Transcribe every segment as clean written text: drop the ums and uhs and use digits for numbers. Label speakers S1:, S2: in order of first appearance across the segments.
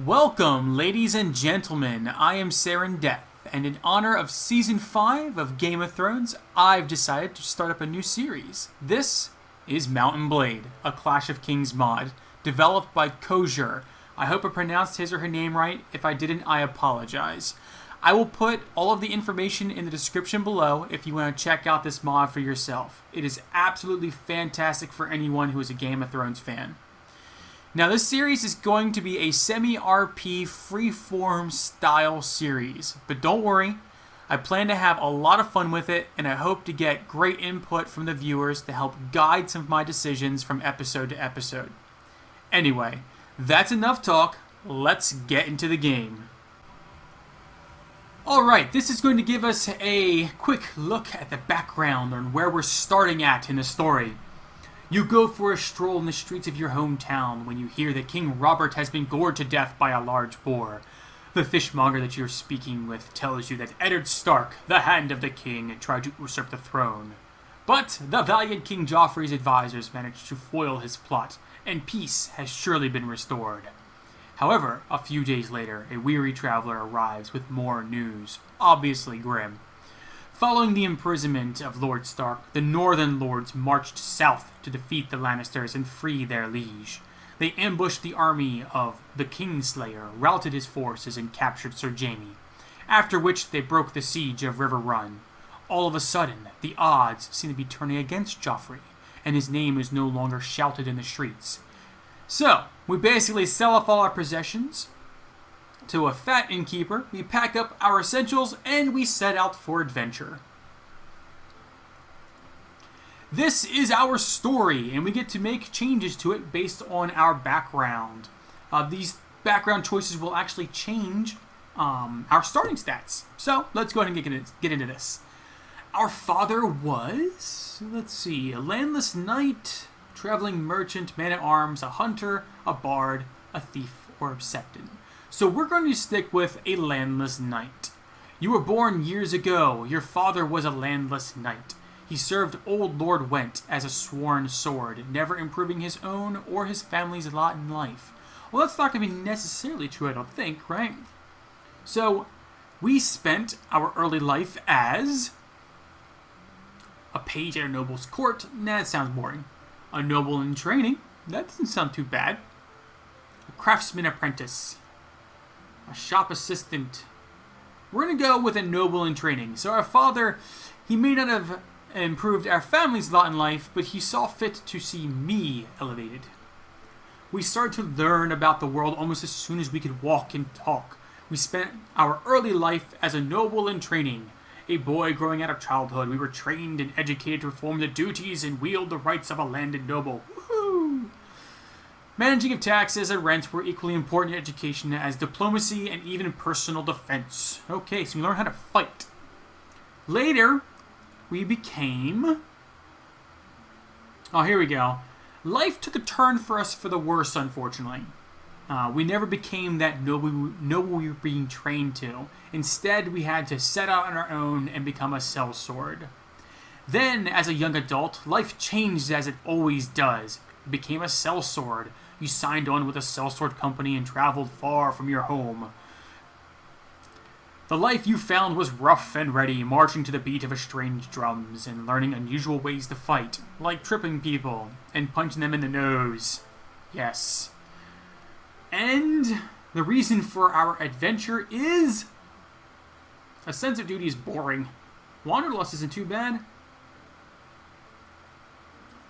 S1: Welcome, ladies and gentlemen. I am Seren, and in honor of Season 5 of Game of Thrones, I've decided to start up a new series. This is Mountain Blade, a Clash of Kings mod, developed by Cozur. I hope I pronounced his or her name right. If I didn't, I apologize. I will put all of the information in the description below if you want to check out this mod for yourself. It is absolutely fantastic for anyone who is a Game of Thrones fan. Now, this series is going to be a semi-RP freeform style series, but don't worry, I plan to have a lot of fun with it, and I hope to get great input from the viewers to help guide some of my decisions from episode to episode. Anyway, that's enough talk, let's get into the game. Alright, this is going to give us a quick look at the background on where we're starting at in the story. You go for a stroll in the streets of your hometown when you hear that King Robert has been gored to death by a large boar. The fishmonger that you're speaking with tells you that Eddard Stark, the Hand of the King, tried to usurp the throne. But the valiant King Joffrey's advisors managed to foil his plot, and peace has surely been restored. However, a few days later, a weary traveler arrives with more news, obviously grim. Following the imprisonment of Lord Stark, the Northern Lords marched south to defeat the Lannisters and free their liege. They ambushed the army of the Kingslayer, routed his forces, and captured Sir Jaime, after which they broke the siege of River Run. All of a sudden, the odds seem to be turning against Joffrey, and his name is no longer shouted in the streets. So, we basically sell off all our possessions to a fat innkeeper, we pack up our essentials, and we set out for adventure. This is our story, and we get to make changes to it based on our background. These background choices will actually change our starting stats. So, let's go ahead and get into this. Our father was, a landless knight, traveling merchant, man-at-arms, a hunter, a bard, a thief, or a septon. So we're going to stick with a landless knight. You were born years ago. Your father was a landless knight. He served Old Lord Went as a sworn sword, never improving his own or his family's lot in life. Well, that's not going to be necessarily true, I don't think, right? So, we spent our early life as a page at a noble's court. Nah, that sounds boring. A noble in training. That doesn't sound too bad. A craftsman apprentice. A shop assistant. We're going to go with a noble in training. So our father, he may not have improved our family's lot in life, but he saw fit to see me elevated. We started to learn about the world almost as soon as we could walk and talk. We spent our early life as a noble in training. A boy growing out of childhood, we were trained and educated to perform the duties and wield the rights of a landed noble. Woohoo! Managing of taxes and rents were equally important in education as diplomacy and even personal defense. Okay, so we learned how to fight. Later, we became... Oh, here we go. Life took a turn for us for the worse, unfortunately. We never became that noble we were being trained to. Instead, we had to set out on our own and become a sellsword. Then, as a young adult, life changed as it always does. You became a sellsword. You signed on with a sellsword company and traveled far from your home. The life you found was rough and ready, marching to the beat of strange drums and learning unusual ways to fight, like tripping people and punching them in the nose. Yes. And the reason for our adventure is... a sense of duty is boring. Wanderlust isn't too bad.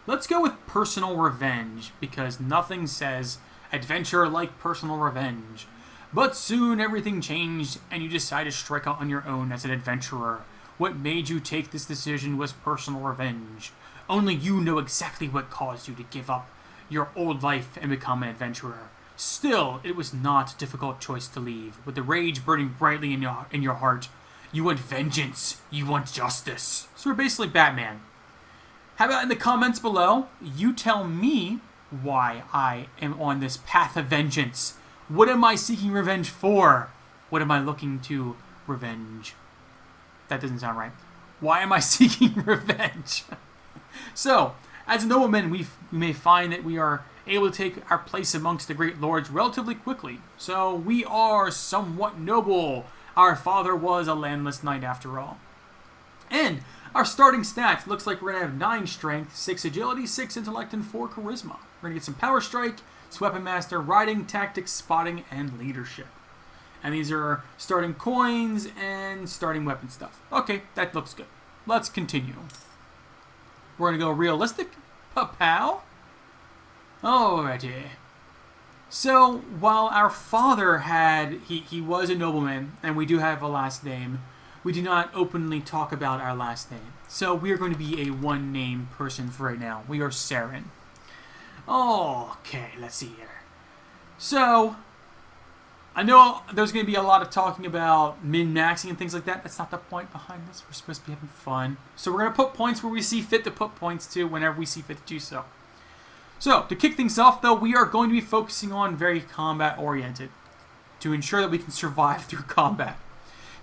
S1: Let's go with personal revenge, because nothing says adventure like personal revenge. But soon everything changed, and you decided to strike out on your own as an adventurer. What made you take this decision was personal revenge. Only you know exactly what caused you to give up your old life and become an adventurer. Still, it was not a difficult choice to leave. With the rage burning brightly in your heart, you want vengeance, you want justice. So we're basically Batman. How about in the comments below, you tell me why I am on this path of vengeance. What am I seeking revenge for? What am I looking to revenge? That doesn't sound right. Why am I seeking revenge? So, as noblemen, we may find that we are able to take our place amongst the great lords relatively quickly. So we are somewhat noble. Our father was a landless knight after all. And our starting stats looks like we're going to have 9 strength, 6 agility, 6 intellect, and 4 charisma. We're going to get some power strike, weapon master, riding, tactics, spotting, and leadership. And these are starting coins and starting weapon stuff. Okay, that looks good. Let's continue. We're going to go realistic. Pa-pow. Alrighty. So, while our father had, he was a nobleman, and we do have a last name, we do not openly talk about our last name. So, we are going to be a one-name person for right now. We are Seren. Okay, let's see here. So, I know there's going to be a lot of talking about min-maxing and things like that. That's not the point behind this. We're supposed to be having fun. So we're going to put points where we see fit to put points to whenever we see fit to do so. So, to kick things off, though, we are going to be focusing on very combat-oriented to ensure that we can survive through combat.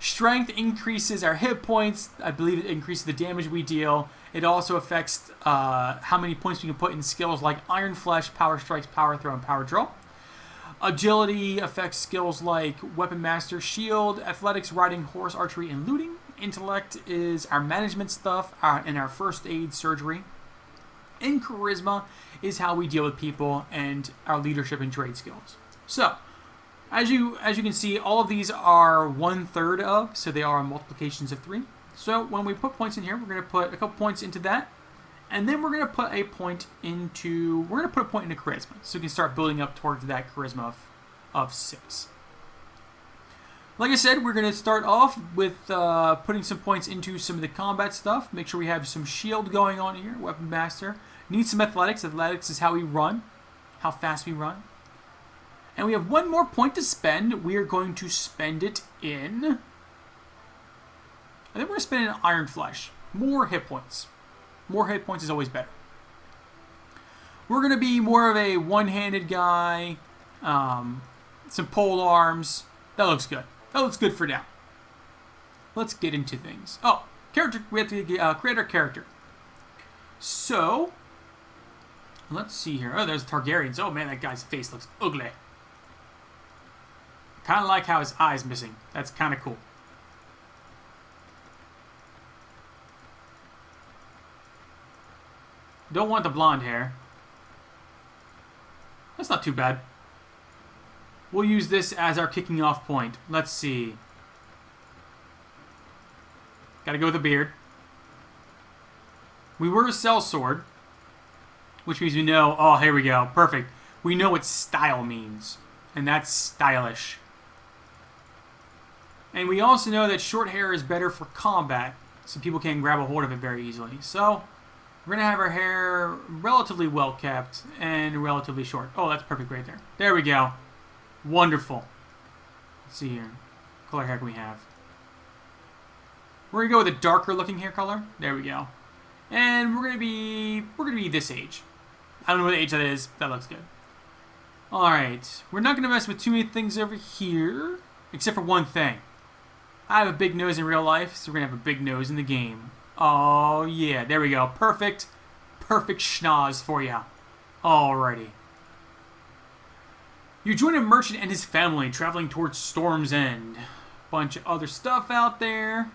S1: Strength increases our hit points. I believe it increases the damage we deal. It also affects how many points we can put in skills like Iron Flesh, Power Strikes, Power Throw, and Power Draw. Agility affects skills like Weapon Master, Shield, Athletics, Riding, Horse, Archery, and Looting. Intellect is our management stuff and our first aid, surgery. And Charisma is how we deal with people and our leadership and trade skills. So, as you can see, all of these are 1/3 of, so they are multiplications of 3. So when we put points in here, we're going to put a couple points into that. And then we're going to put a point into charisma. So we can start building up towards that charisma of 6. Like I said, we're going to start off with putting some points into some of the combat stuff. Make sure we have some shield going on here. Weapon Master. Need some athletics. Athletics is how we run. How fast we run. And we have one more point to spend. We are going to spend it in... I think we're going to spend it in Iron Flesh. More hit points. More hit points is always better. We're going to be more of a one-handed guy. Some pole arms. That looks good. That looks good for now. Let's get into things. Oh, character. We have to create our character. So, let's see here. Oh, there's Targaryens. Oh man, that guy's face looks ugly. Kind of like how his eye's missing. That's kind of cool. Don't want the blonde hair. That's not too bad. We'll use this as our kicking off point. Let's see. Gotta go with the beard. We were a sellsword, which means we know... Oh, here we go. Perfect. We know what style means, and that's stylish. And we also know that short hair is better for combat, so people can't grab a hold of it very easily. So... we're going to have our hair relatively well kept and relatively short. Oh, that's perfect right there. There we go. Wonderful. Let's see here. What color hair can we have? We're going to go with a darker looking hair color. There we go. And we're going to be this age. I don't know what age that is. That looks good. Alright. We're not going to mess with too many things over here. Except for one thing. I have a big nose in real life, so we're going to have a big nose in the game. Oh, yeah. There we go. Perfect. Perfect schnoz for you. Alrighty. You join a merchant and his family traveling towards Storm's End. Bunch of other stuff out there.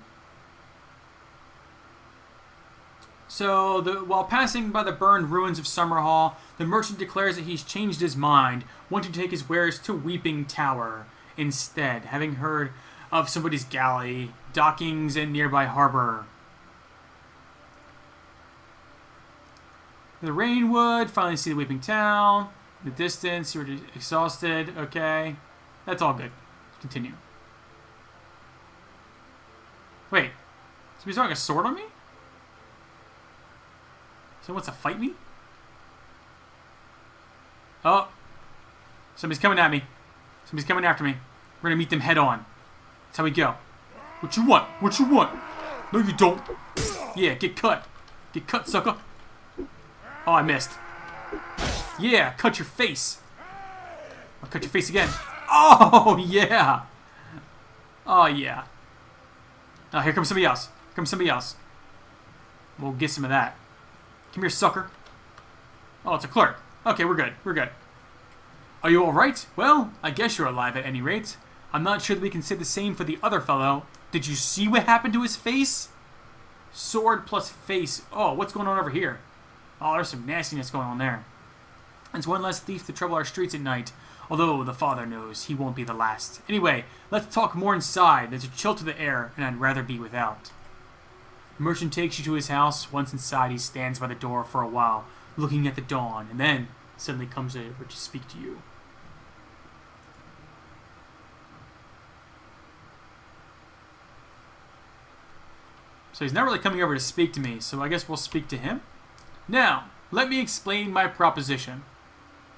S1: So, while passing by the burned ruins of Summerhall, the merchant declares that he's changed his mind, wanting to take his wares to Weeping Tower instead, having heard of somebody's galley, dockings, and nearby harbor. The Rainwood, finally see the Weeping Town. In the distance, you're exhausted. Okay. That's all good. Continue. Wait. Somebody's throwing a sword on me? Someone wants to fight me? Oh. Somebody's coming at me. Somebody's coming after me. We're gonna meet them head on. That's how we go. What you want? What you want? No, you don't. Yeah, get cut. Get cut, sucker. Oh, I missed. Yeah, cut your face. I'll cut your face again. Oh, yeah. Oh, yeah. Oh, here comes somebody else. Here comes somebody else. We'll get some of that. Come here, sucker. Oh, it's a clerk. Okay, we're good. We're good. Are you alright? Well, I guess you're alive at any rate. I'm not sure that we can say the same for the other fellow. Did you see what happened to his face? Sword plus face. Oh, what's going on over here? Oh, there's some nastiness going on there. It's one less thief to trouble our streets at night. Although the father knows he won't be the last. Anyway, let's talk more inside. There's a chill to the air, and I'd rather be without. The merchant takes you to his house. Once inside, he stands by the door for a while, looking at the dawn, and then suddenly comes over to speak to you. So he's not really coming over to speak to me, so I guess we'll speak to him. Now, let me explain my proposition.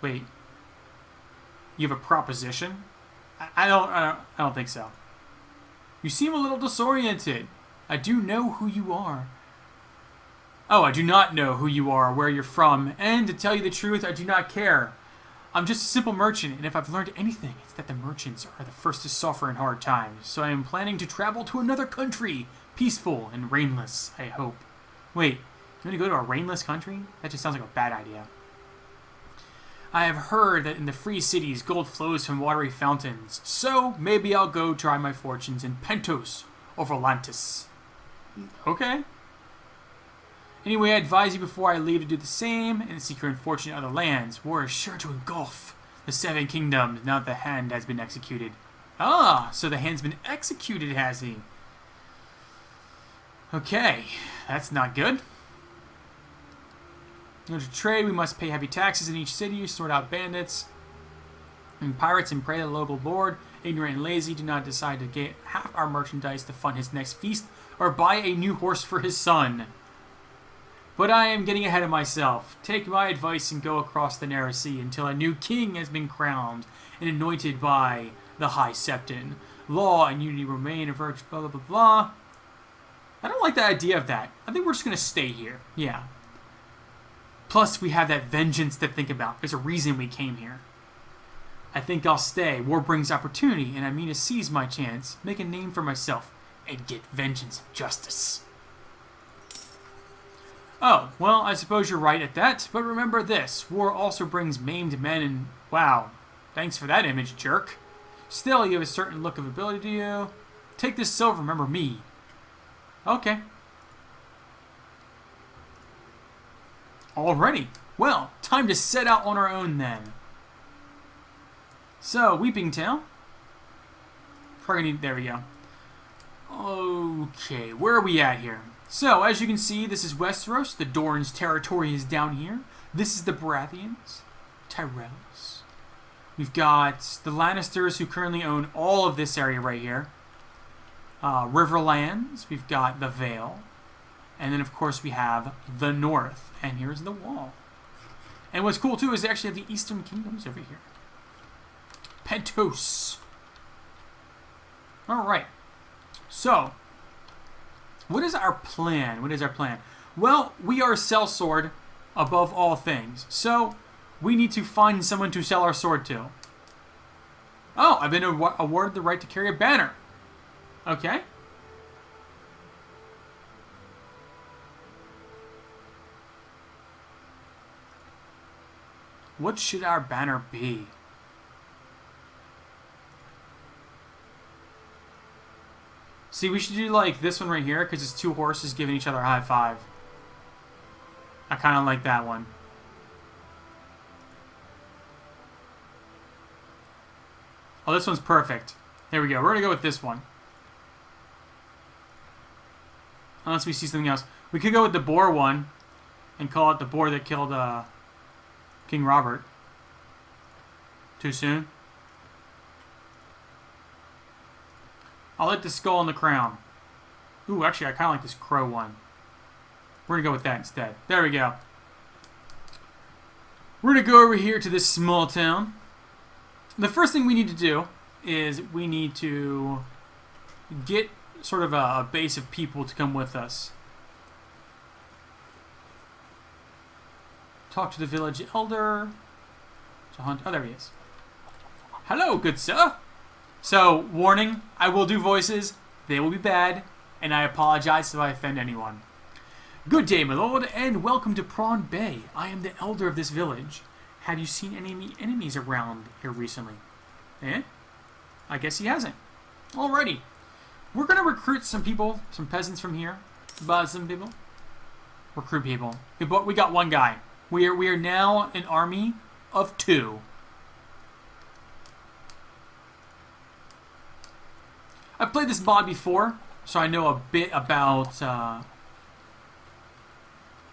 S1: Wait. You have a proposition? I don't think so. You seem a little disoriented. I do know who you are. Oh, I do not know who you are, where you're from, and to tell you the truth, I do not care. I'm just a simple merchant, and if I've learned anything, it's that the merchants are the first to suffer in hard times. So I am planning to travel to another country, peaceful and rainless, I hope. Wait, you want to go to a rainless country? That just sounds like a bad idea. I have heard that in the free cities, gold flows from watery fountains. So, maybe I'll go try my fortunes in Pentos or Volantis. Okay. Anyway, I advise you before I leave to do the same and seek your fortune in other lands. War is sure to engulf the 7 kingdoms now that the hand has been executed. Ah, so the hand's been executed, has he? Okay, that's not good. In order to trade, we must pay heavy taxes in each city, sort out bandits and pirates, and pray to the local lord. Ignorant and lazy, do not decide to get half our merchandise to fund his next feast or buy a new horse for his son. But I am getting ahead of myself. Take my advice and go across the narrow sea until a new king has been crowned and anointed by the High Septon. Law and unity remain a virtue, blah, blah, blah, blah. I don't like the idea of that. I think we're just going to stay here. Yeah. Plus, we have that vengeance to think about. There's a reason we came here. I think I'll stay. War brings opportunity, and I mean to seize my chance, make a name for myself, and get vengeance and justice. Oh, well, I suppose you're right at that, but remember this. War also brings maimed men and... Wow. Thanks for that image, jerk. Still, you have a certain look of ability to you. Take this silver, remember me. Okay. Alrighty. Well, time to set out on our own then. So, Weeping Tail. There we go. Okay, where are we at here? So, as you can see, this is Westeros. The Dorne's territory is down here. This is the Baratheons. Tyrells. We've got the Lannisters, who currently own all of this area right here. Riverlands. We've got the Vale. And then, of course, we have the North. And here's the Wall. And what's cool, too, is they actually have the Eastern Kingdoms over here. Pentos. Alright. So, what is our plan? What is our plan? Well, we are sellsword above all things. So, we need to find someone to sell our sword to. Oh, I've been awarded the right to carry a banner. Okay. What should our banner be? See, we should do like this one right here because it's 2 horses giving each other a high five. I kind of like that one. Oh, this one's perfect. There we go. We're going to go with this one. Unless we see something else. We could go with the boar one and call it the boar that killed King Robert. Too soon? I like the skull and the crown. Ooh, actually, I kind of like this crow one. We're going to go with that instead. There we go. We're going to go over here to this small town. The first thing we need to do is we need to get sort of a base of people to come with us. Talk to the village elder. To hunt. Oh, there he is. Hello, good sir. So, warning, I will do voices. They will be bad, and I apologize if I offend anyone. Good day, my lord, and welcome to Prawn Bay. I am the elder of this village. Have you seen any enemies around here recently? Eh? I guess he hasn't. Alrighty. We're going to recruit some people, some peasants from here. Some people. Recruit people. We got one guy. We are now an army of 2. I've played this mod before, so I know a bit about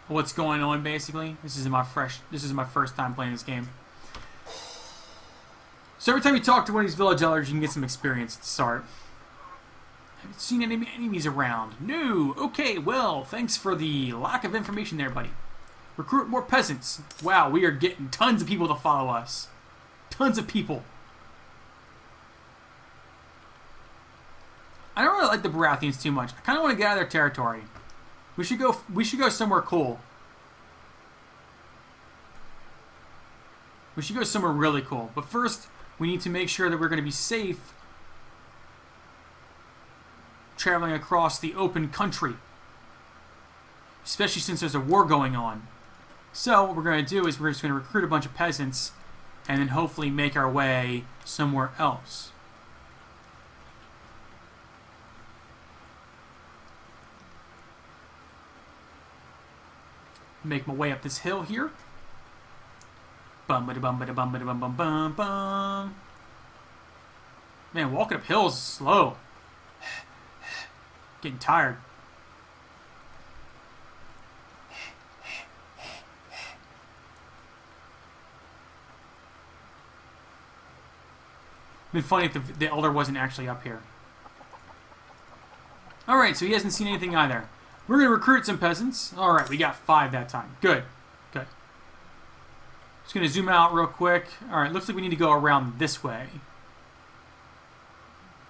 S1: what's going on. Basically, this is my first time playing this game. So every time you talk to one of these village elders, you can get some experience at the start. Have you seen any enemies around? No. Okay. Well, thanks for the lack of information there, buddy. Recruit more peasants. Wow, we are getting tons of people to follow us. Tons of people. I don't really like the Baratheons too much. I kind of want to get out of their territory. We should go somewhere cool. We should go somewhere really cool. But first, we need to make sure that we're going to be safe traveling across the open country. Especially since there's a war going on. So what we're going to do is we're just going to recruit a bunch of peasants and then hopefully make our way somewhere else. Make my way up this hill here. Bum bada bum bada bum bada bum bum bum bum. Man, walking up hills is slow. Getting tired. It'd be funny if the elder wasn't actually up here. Alright, so he hasn't seen anything either. We're going to recruit some peasants. Alright, we got 5 that time. Good. Good. Just going to zoom out real quick. Alright, looks like we need to go around this way.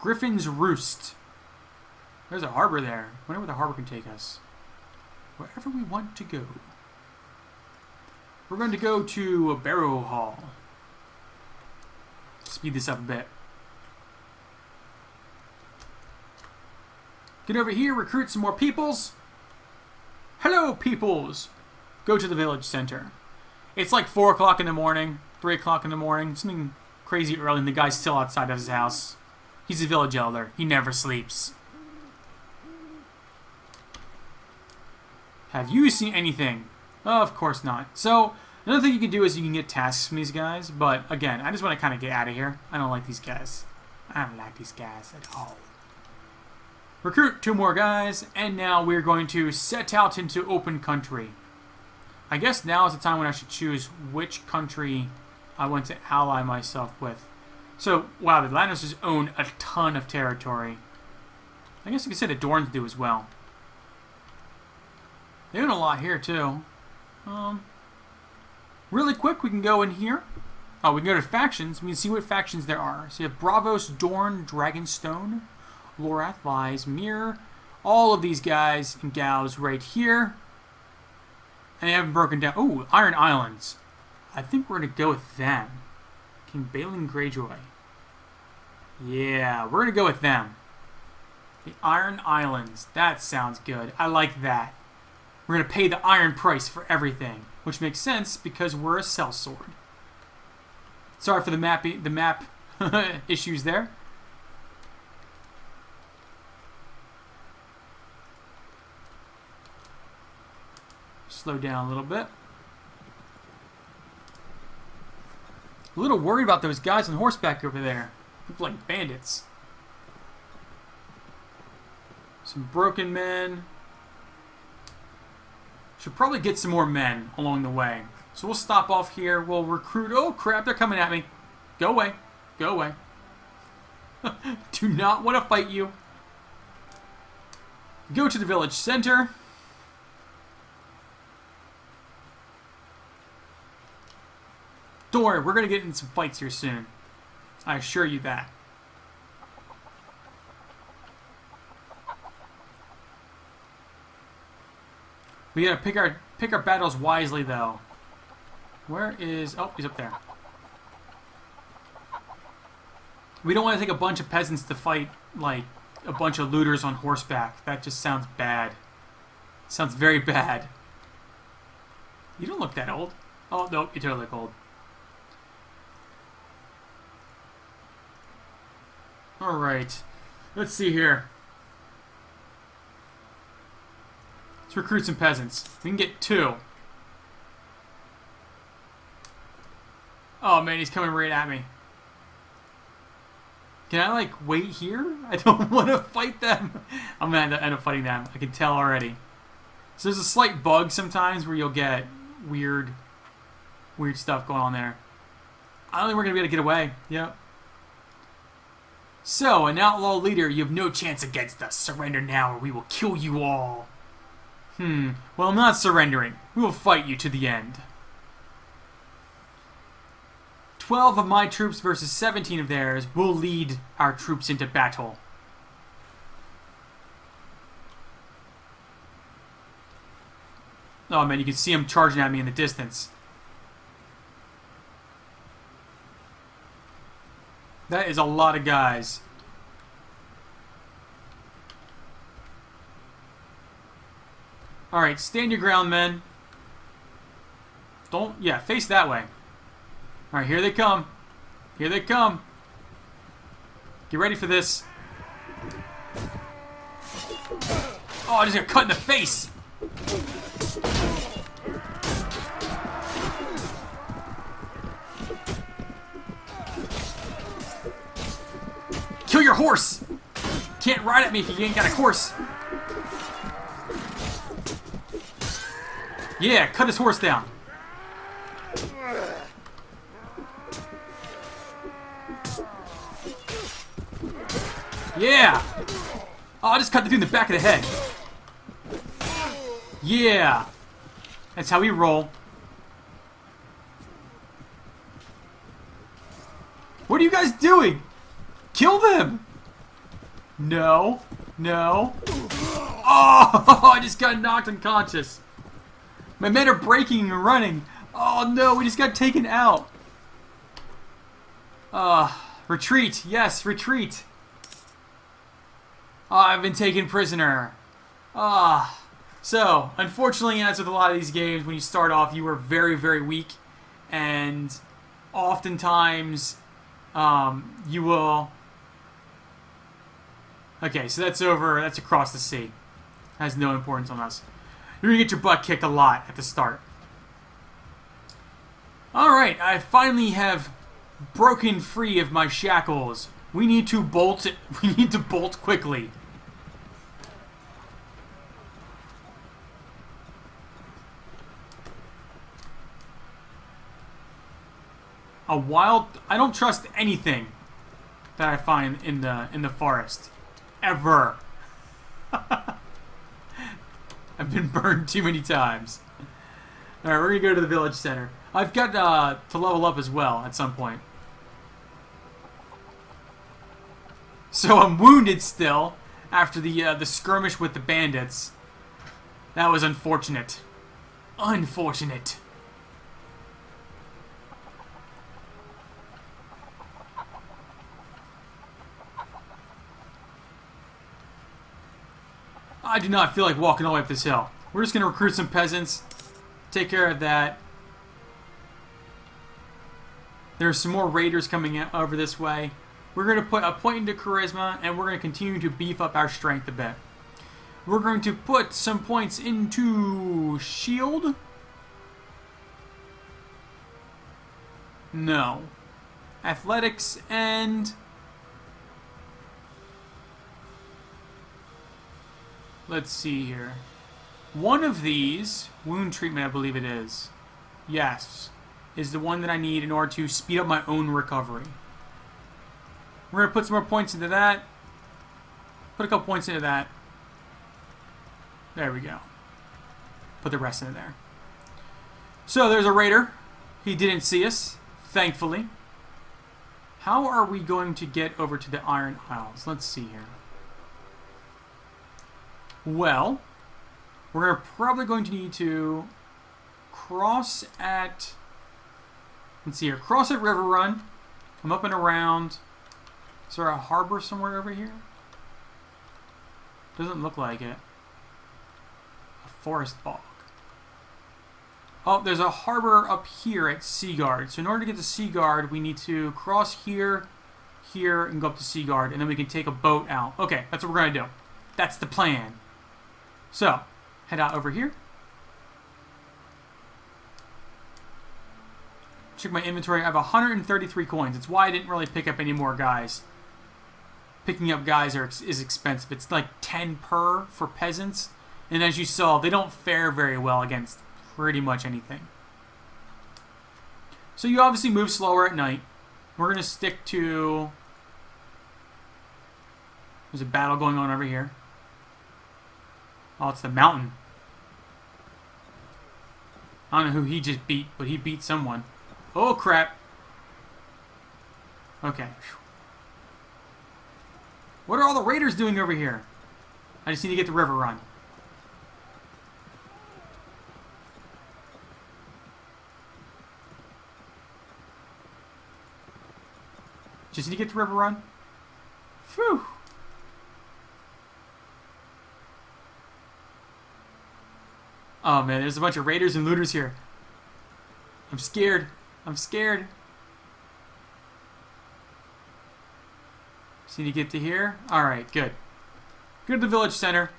S1: Griffin's Roost. There's a harbor there. I wonder where the harbor can take us. Wherever we want to go. We're going to go to a Barrow Hall. Speed this up a bit. Get over here, recruit some more peoples. Hello, peoples. Go to the village center. It's like 4 o'clock in the morning, 3 o'clock in the morning, something crazy early, and the guy's still outside of his house. He's a village elder. He never sleeps. Have you seen anything? Oh, of course not. So, another thing you can do is you can get tasks from these guys, but again, I just want to kind of get out of here. I don't like these guys. I don't like these guys at all. Recruit 2 more guys, and now we're going to set out into open country. I guess now is the time when I should choose which country I want to ally myself with. So, wow, the Lannisters own a ton of territory. I guess you could say the Dorns do as well. They own a lot here, too. Really quick, we can go in here. Oh, we can go to factions. We can see what factions there are. So you have Bravos, Dorn, Dragonstone, Lorath, Lies, Mir. All of these guys and gals right here. And they haven't broken down. Oh, Iron Islands. I think we're going to go with them. King Balon Greyjoy. Yeah, we're going to go with them. The Iron Islands. That sounds good. I like that. We're going to pay the iron price for everything. Which makes sense because we're a sellsword. Sorry for the map issues there. Slow down a little bit. A little worried about those guys on horseback over there. Look like bandits. Some broken men. Should probably get some more men along the way. So we'll stop off here. We'll recruit. Oh crap, they're coming at me. Go away. Go away. Do not want to fight you. Go to the village center. Don't worry, we're going to get in some fights here soon. I assure you that. We gotta pick our battles wisely, though. Where is... Oh, he's up there. We don't want to take a bunch of peasants to fight, like, a bunch of looters on horseback. That just sounds bad. Sounds very bad. You don't look that old. Oh, no, you totally look old. Alright. Let's see here. Let's recruit some peasants. We can get 2. Oh man, he's coming right at me. Can I, like, wait here? I don't want to fight them. I'm going to end up fighting them. I can tell already. So there's a slight bug sometimes where you'll get weird stuff going on there. I don't think we're going to be able to get away. Yep. So, an outlaw leader, you have no chance against us. Surrender now or we will kill you all. Well, I'm not surrendering. We will fight you to the end. 12 of my troops versus 17 of theirs will lead our troops into battle. Oh man, you can see them charging at me in the distance. That is a lot of guys. Alright, stand your ground, men. Face that way. Alright, here they come. Here they come. Get ready for this. Oh, I just got cut in the face. Kill your horse. Can't ride at me if you ain't got a horse. Yeah, cut his horse down. Yeah! Oh, I just cut the dude in the back of the head. Yeah! That's how we roll. What are you guys doing? Kill them! No. No. Oh! I just got knocked unconscious. My men are breaking and running. Oh no, we just got taken out. Retreat. Yes, retreat. I've been taken prisoner. So, unfortunately, as with a lot of these games, when you start off, you are very, very weak. And oftentimes, you will... Okay, so that's over. That's across the sea. Has no importance on us. You're going to get your butt kicked a lot at the start. Alright, I finally have broken free of my shackles. We need to bolt. We need to bolt quickly. I don't trust anything that I find in the forest. Ever. I've been burned too many times. Alright, we're gonna go to the village center. I've got to level up as well at some point. So I'm wounded still after the skirmish with the bandits. That was unfortunate. Unfortunate. I do not feel like walking all the way up this hill. We're just going to recruit some peasants. Take care of that. There's some more raiders coming over this way. We're going to put a point into charisma, and we're going to continue to beef up our strength a bit. We're going to put some points into shield. No. Athletics and... Let's see here. One of these, wound treatment I believe it is. Yes. Is the one that I need in order to speed up my own recovery. We're going to put some more points into that. Put a couple points into that. There we go. Put the rest into there. So there's a raider. He didn't see us, thankfully. How are we going to get over to the Iron Isles? Let's see here. Well, we're probably going to need to cross at... Let's see here. Cross at River Run. Come up and around. Is there a harbor somewhere over here? Doesn't look like it. A forest bog. Oh, there's a harbor up here at Seaguard. So in order to get to Seaguard, we need to cross here, here and go up to Seaguard, and then we can take a boat out. Okay, that's what we're going to do. That's the plan. So, head out over here. Check my inventory. I have 133 coins. It's why I didn't really pick up any more guys. Picking up guys is expensive. It's like 10 per for peasants. And as you saw, they don't fare very well against pretty much anything. So you obviously move slower at night. We're going to stick to... There's a battle going on over here. Oh, it's the mountain. I don't know who he just beat, but he beat someone. Oh, crap. Okay. What are all the raiders doing over here? I just need to get the river run. Just need to get the river run. Phew. Oh, man, there's a bunch of raiders and looters here. I'm scared. I'm scared. Just need to get to here. Alright, good. Go to the village center.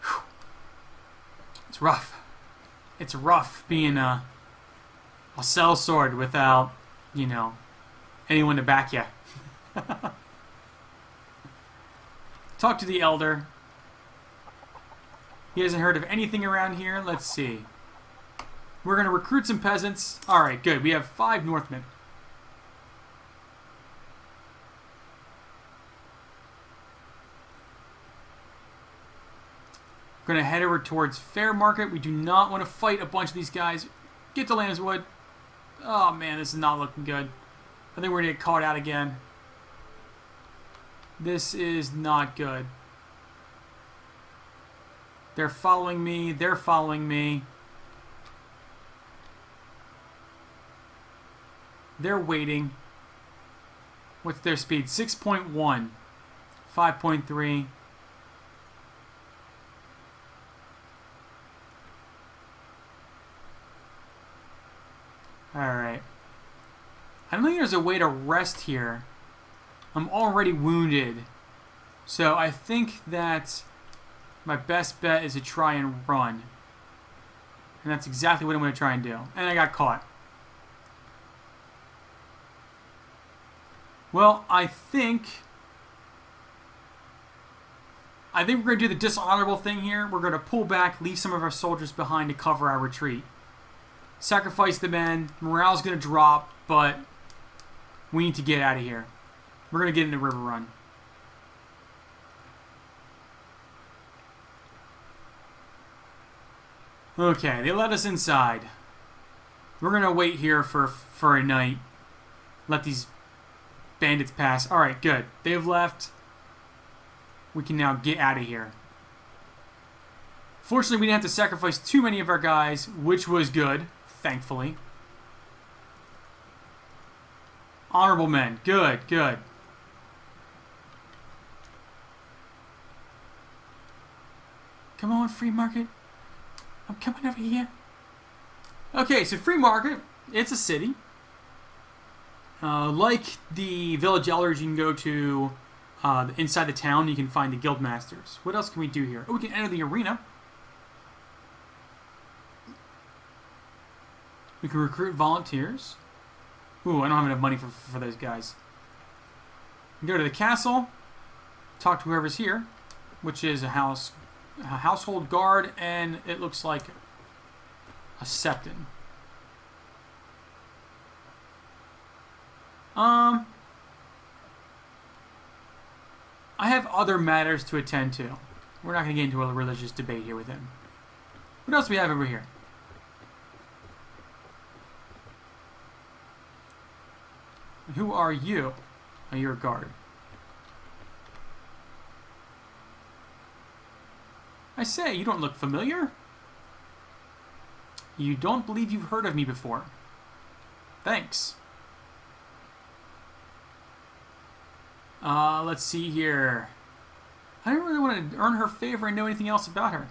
S1: Whew. It's rough. It's rough being a sellsword without, you know, anyone to back you. Talk to the elder. He hasn't heard of anything around here. Let's see. We're going to recruit some peasants. Alright, good. We have 5 Northmen. We're going to head over towards Fair Market. We do not want to fight a bunch of these guys. Get to Lambswood. Oh, man, this is not looking good. I think we're going to get caught out again. This is not good. They're following me. They're following me. They're waiting. What's their speed? 6.1. 5.3. Alright. I don't think there's a way to rest here. I'm already wounded. So I think that my best bet is to try and run. And that's exactly what I'm going to try and do. And I got caught. Well, I think we're going to do the dishonorable thing here. We're going to pull back, leave some of our soldiers behind to cover our retreat. Sacrifice the men. Morale's going to drop, but we need to get out of here. We're going to get into River Run. Okay, they let us inside. We're going to wait here for a night. Let these bandits pass. Alright, good. They've left. We can now get out of here. Fortunately, we didn't have to sacrifice too many of our guys, which was good, thankfully. Honorable men. Good, good. Come on, Free Market. I'm coming over here. Okay, so Free Market, it's a city. Like the village elders, you can go to inside the town. You can find the guild masters. What else can we do here? Oh, we can enter the arena. We can recruit volunteers. Ooh, I don't have enough money for those guys. We can go to the castle. Talk to whoever's here, which is a household guard, and it looks like a septon. I have other matters to attend to. We're not going to get into a religious debate here with him. What else do we have over here? Who are you? Oh, you're a guard. I say, you don't look familiar. You don't believe you've heard of me before. Thanks. Let's see here. I don't really want to earn her favor and know anything else about her.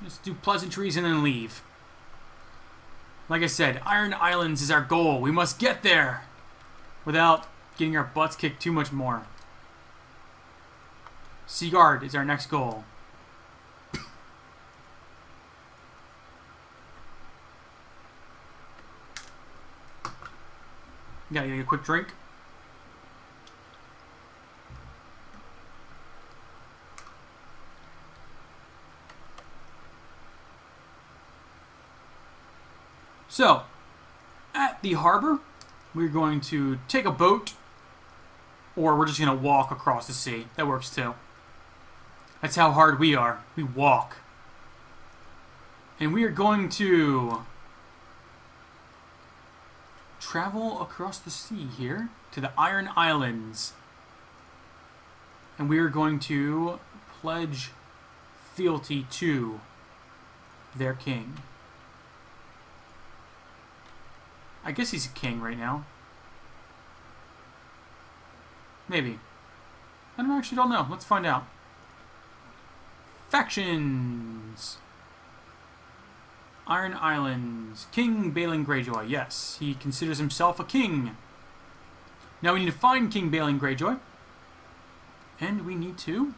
S1: Just do pleasantries and then leave. Like I said, Iron Islands is our goal. We must get there without getting our butts kicked too much more. Seaguard is our next goal. Gotta get a quick drink. So, at the harbor, we're going to take a boat, or we're just going to walk across the sea. That works too. That's how hard we are. We walk. And we are going to travel across the sea here to the Iron Islands. And we are going to pledge fealty to their king. I guess he's a king right now. Maybe. I actually don't know. Let's find out. Factions. Iron Islands. King Balon Greyjoy. Yes, he considers himself a king. Now we need to find King Balon Greyjoy. And we need to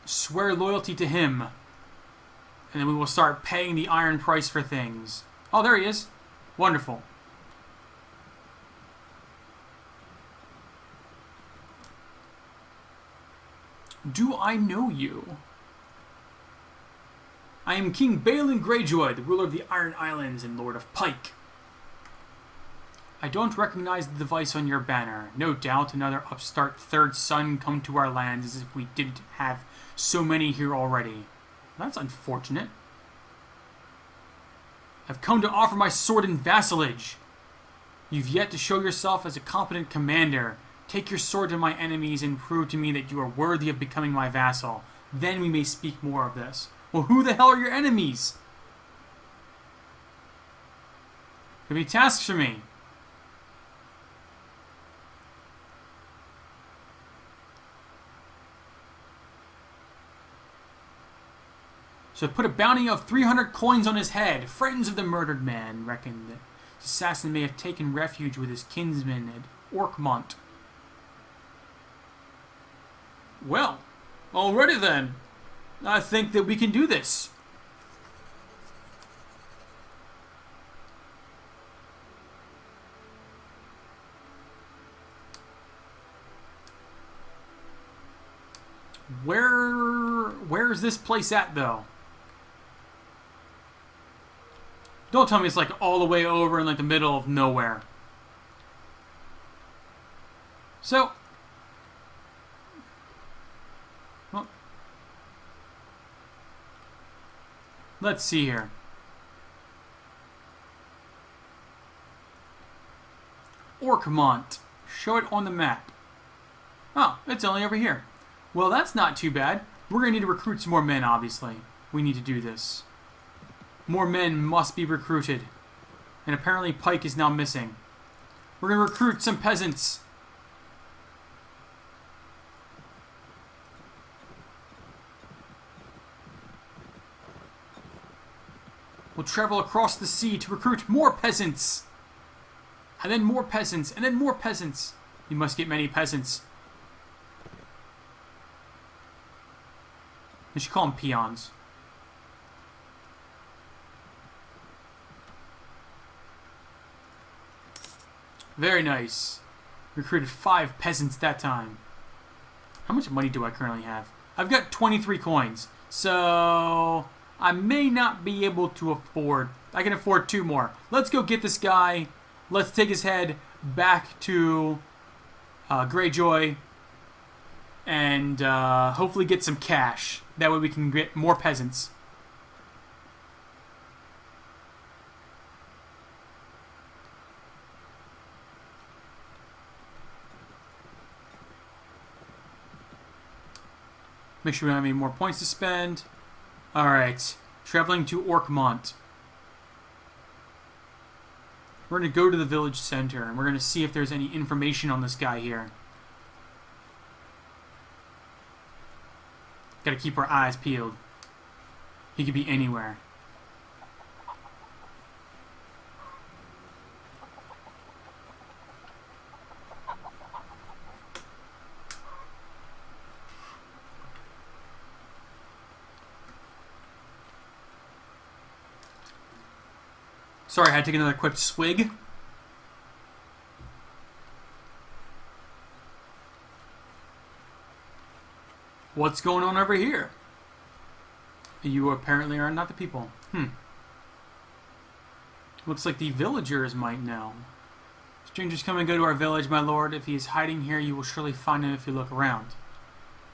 S1: swear loyalty to him. And then we will start paying the iron price for things. Oh, there he is. Wonderful. Do I know you? I am King Balon Greyjoy, the ruler of the Iron Islands and Lord of Pike. I don't recognize the device on your banner. No doubt another upstart third son come to our lands as if we didn't have so many here already. That's unfortunate. I've come to offer my sword in vassalage. You've yet to show yourself as a competent commander. Take your sword to my enemies and prove to me that you are worthy of becoming my vassal. Then we may speak more of this. Well, who the hell are your enemies? There be tasks for me. So put a bounty of 300 coins on his head. Friends of the murdered man reckon that the assassin may have taken refuge with his kinsman at Orkmont. Well, alrighty then. I think that we can do this. Where is this place at, though? Don't tell me it's like all the way over in like the middle of nowhere. So, well, let's see here. Orkmont. Show it on the map. Oh, it's only over here. Well, that's not too bad. We're going to need to recruit some more men, obviously. We need to do this. More men must be recruited. And apparently Pike is now missing. We're going to recruit some peasants. We'll travel across the sea to recruit more peasants. And then more peasants. And then more peasants. You must get many peasants. We should call them peons. Very nice. Recruited 5 peasants that time. How much money do I currently have? I've got 23 coins. So I may not be able to afford... I can afford 2 more. Let's go get this guy. Let's take his head back to Greyjoy. And hopefully get some cash. That way we can get more peasants. Make sure we don't have any more points to spend. Alright. Traveling to Orkmont. We're going to go to the village center. And we're going to see if there's any information on this guy here. Gotta keep our eyes peeled. He could be anywhere. Sorry, I had to take another quick swig. What's going on over here? You apparently are not the people. Looks like the villagers might know. Strangers come and go to our village, my lord. If he is hiding here, you will surely find him if you look around.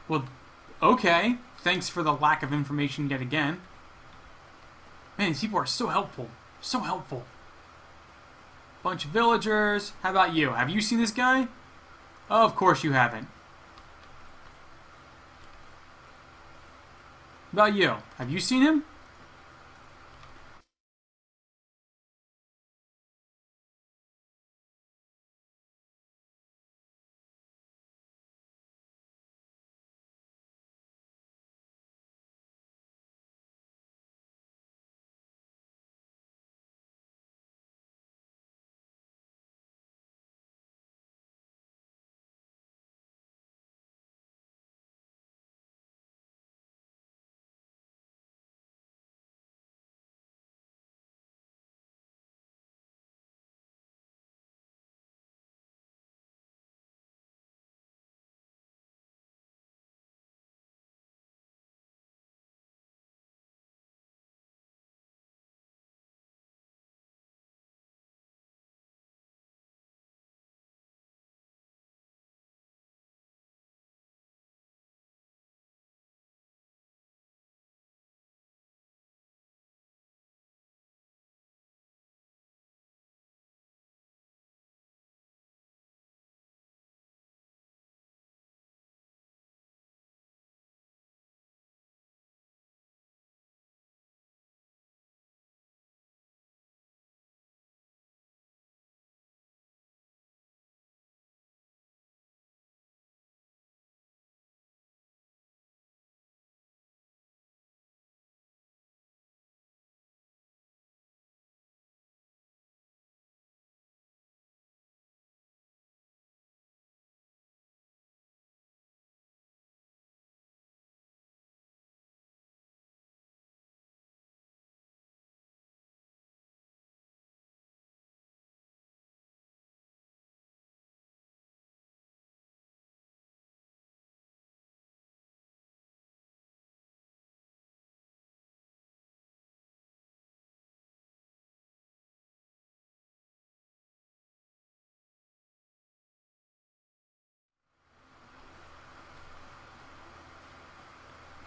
S1: Well, okay. Thanks for the lack of information yet again. Man, these people are so helpful. So helpful. Bunch of villagers. How about you? Have you seen this guy? Oh, of course you haven't. How about you? Have you seen him?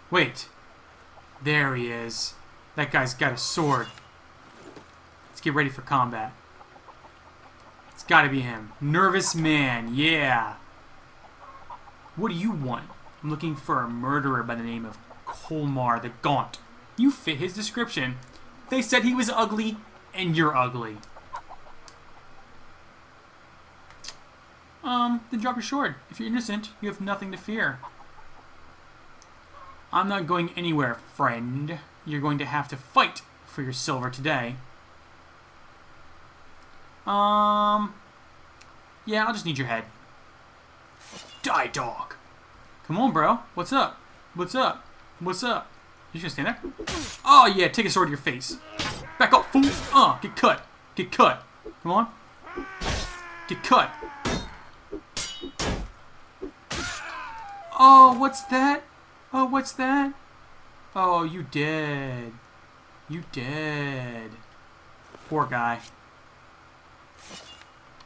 S1: Wait. There he is. That guy's got a sword. Let's get ready for combat. It's gotta be him. Nervous man, yeah. What do you want? I'm looking for a murderer by the name of Colmar the Gaunt. You fit his description. They said he was ugly, and you're ugly. Then drop your sword. If you're innocent, you have nothing to fear. I'm not going anywhere, friend. You're going to have to fight for your silver today. Yeah, I'll just need your head. Die, dog. Come on, bro. What's up? What's up? What's up? You just gonna stand there? Oh, yeah, take a sword to your face. Back up, fool. Get cut. Get cut. Come on. Get cut. Oh, what's that? Oh, what's that? Oh, you dead. You dead. Poor guy.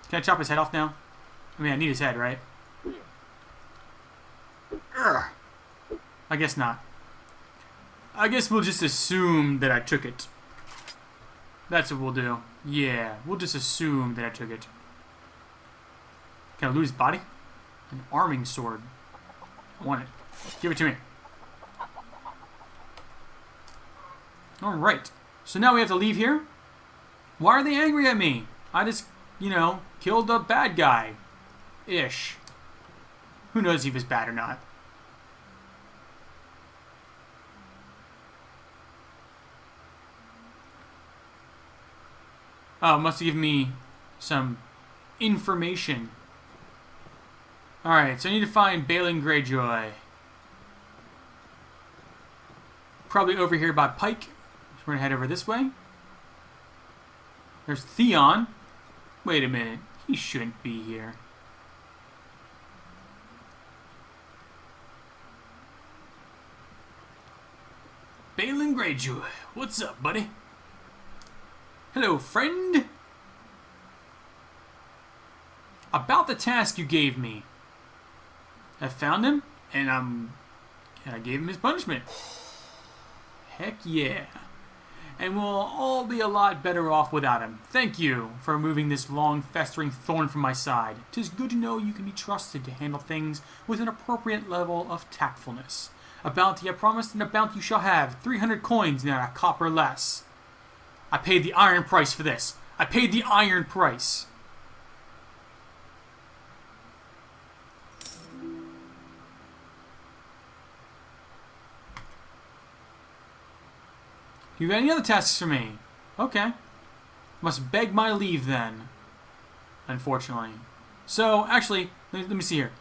S1: Can I chop his head off now? I mean, I need his head, right? Urgh. I guess not. I guess we'll just assume that I took it. That's what we'll do. Yeah, we'll just assume that I took it. Can I loot his body? An arming sword. I want it. Give it to me. Alright. So now we have to leave here. Why are they angry at me? I just, killed a bad guy. Ish. Who knows if he was bad or not. Oh, must have given me some information. Alright, so I need to find Balon Greyjoy. Probably over here by Pike. So we're going to head over this way. There's Theon. Wait a minute. He shouldn't be here. Balon Greyjoy. What's up, buddy? Hello, friend. About the task you gave me. I found him, and I gave him his punishment. Heck yeah. And we'll all be a lot better off without him. Thank you for removing this long, festering thorn from my side. 'Tis good to know you can be trusted to handle things with an appropriate level of tactfulness. A bounty I promised, and a bounty you shall have. 300 coins, not a copper less. I paid the iron price for this. I paid the iron price. You got any other tasks for me? Okay. Must beg my leave then. Unfortunately. So, actually, let me see here.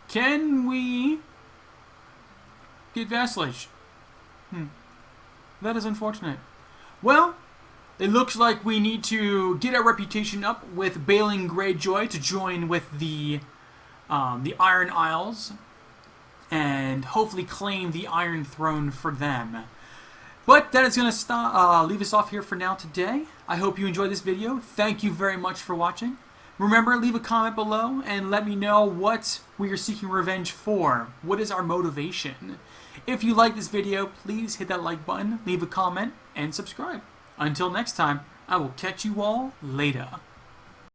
S1: Can we get vassalage? That is unfortunate. Well, it looks like we need to get our reputation up with Balon Greyjoy to join with the Iron Isles and hopefully claim the Iron Throne for them. But that is going to leave us off here for now today. I hope you enjoyed this video. Thank you very much for watching. Remember, leave a comment below and let me know what we are seeking revenge for. What is our motivation? If you like this video, please hit that like button, leave a comment, and subscribe. Until next time, I will catch you all later.